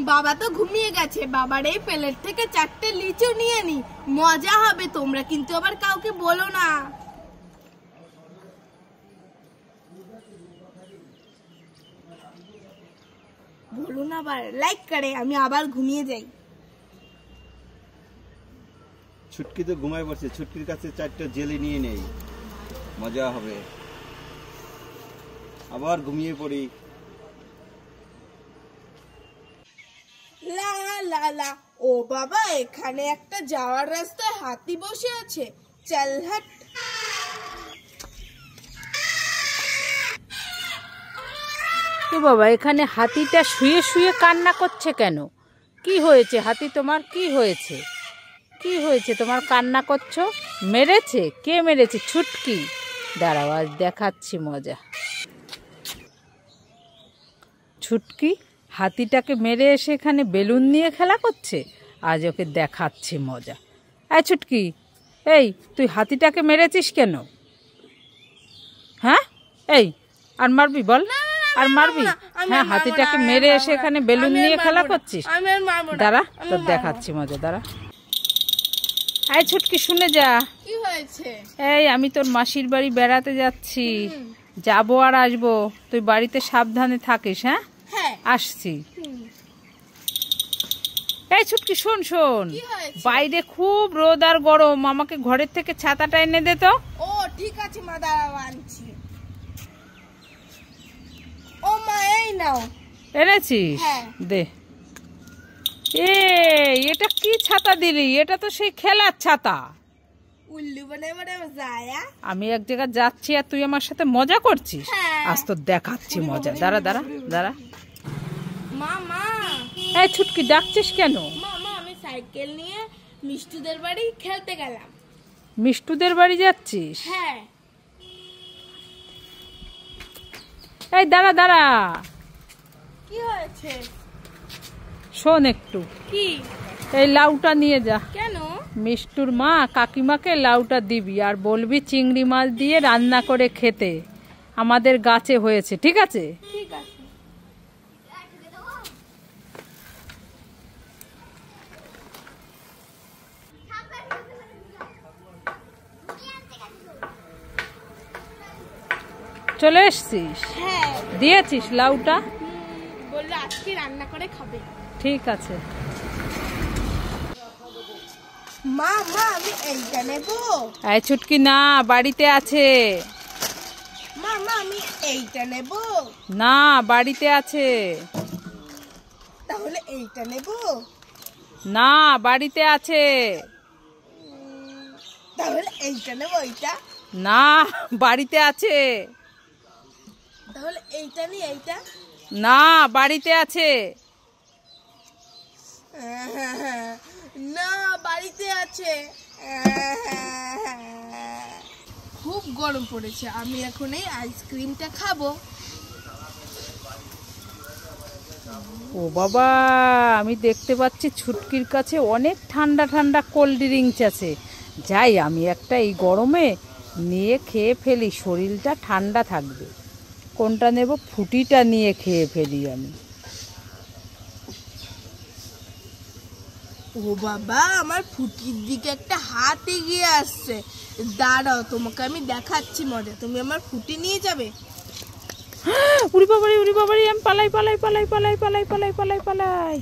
বাবা তো ঘুমিয়ে গেছে। বাবার এই প্লেট থেকে 4টে লিচু নিয়ে নি, মজা হবে। তোমরা কিন্তু আবার কাউকে বলো না। বলো না আবার, লাইক করে আমি আবার ঘুমিয়ে যাই। ছুটকি তো ঘুমায় পড়ছে, ছুটকির কাছে 4টা জেলি নিয়ে নেই, মজা হবে। আবার ঘুমিয়ে পড়ি। লা লা লা। ও বাবা, এখানে একটা যাওয়ার রাস্তায় হাতি বসে আছে। চল হাট। তো বাবা, এখানে হাতিটা শুয়ে শুয়ে কান্না করছে কেন? কি হয়েছে হাতি তোমার? কি হয়েছে? কি হয়েছে তোমার কান্না করছো? মেরেছে? কে মেরেছে? ছুটকি? দাঁড়াও, আজ দেখাচ্ছি মজা। ছুটকি হাতিটাকে মেরে এসে এখানে বেলুন নিয়ে খেলা করছে। আজ ওকে দেখাচ্ছি মজা। এই ছুটকি, এই তুই হাতিটাকে মেরেছিস কেন? হ্যাঁ, এই আর মারবি? বল, আর মারবি? হ্যাঁ, হাতিটাকে মেরে এসে এখানে বেলুন নিয়ে খেলা করছিস। দাঁড়া, তোর দেখাচ্ছি মজা, দাঁড়া। এই ছুটকি, শুনে যা। কি হয়েছে? এই আমি তোর মাসির বাড়ি বেড়াতে যাচ্ছি, যাবো আর আসবো। তুই বাড়িতে সাবধানে থাকিস। হ্যাঁ, আসছি। এই ছুটকি, শোন শোন, বাইরে খুব রোদ আর গরম, আমাকে ঘরের থেকে ছাতাটা এনে দে তো। ও ঠিক আছে মা, দাঁড়াও আনছি। ও মা, এই নাও। এনেছিস? দে। এটা কি ছাতা দিলি? এটা তো সেই খেলার ছাতা। উল্লু বানাই বানাই যায়া। আমি এক জায়গায় যাচ্ছি আর তুই আমার সাথে মজা করছিস। আজ তো দেখাচ্ছি মজা। দাঁড়া দাঁড়া দাঁড়া। মা মা, এই ছুটকি, ডাকছিস কেন? মা মা, আমি সাইকেল নিয়ে মিষ্টুদের বাড়ি খেলতে গেলাম। মিষ্টুদের বাড়ি যাচ্ছিস? হ্যাঁ। এই দাঁড়া দাঁড়া। কি হয়েছে? শোন একটু। কি? এই লাউটা নিয়ে যা। কেন? মিষ্টুর মা কাকিমাকে লাউটা দিবি আর বলবি চিংড়ি মাছ দিয়ে রান্না করে খেতে, আমাদের গাছে হয়েছে। ঠিক আছে? ঠিক আছে। চলে এসছিস? হ্যাঁ। দিয়েছিস লাউটা? বললো আজকে রান্না করে খাবে। ঠিক আছে। মা মা, আমি এইটা নেব। এই ছুটকি, না, বাড়িতে আছে। মা মা, আমি এইটা নেব। না, বাড়িতে আছে। তাহলে এইটা নেব। না, বাড়িতে আছে। তাহলে এইটা নেব। এইটা? না, বাড়িতে আছে। তাহলে এইটা নি। এইটা? না, বাড়িতে আছে। না, বাড়িতে আছে। খুব গরম পড়েছে, আমি এখন এই আইসক্রিমটা খাবো। ও বাবা, আমি দেখতে পাচ্ছি ছুটকির কাছে অনেক ঠান্ডা ঠান্ডা কোল্ড ড্রিঙ্কস আছে। যাই, আমি একটা এই গরমে নিয়ে খেয়ে ফেলি, শরীরটা ঠান্ডা থাকবে। কোনটা নেব? ফুটিটা নিয়ে খেয়ে ফেলি আমি। ও বাবা, আমার ফুটির দিকে একটা হাত এগিয়ে আসছে। দাঁড়াও, তোমাকে আমি দেখাচ্ছি মজা। তুমি আমার ফুটি নিয়ে যাবে? উড়ি বাবারি, উড়ি বাবারি, আমি পালাই পালাই পালাই পালাই পালাই পালাই পালাই পালাই।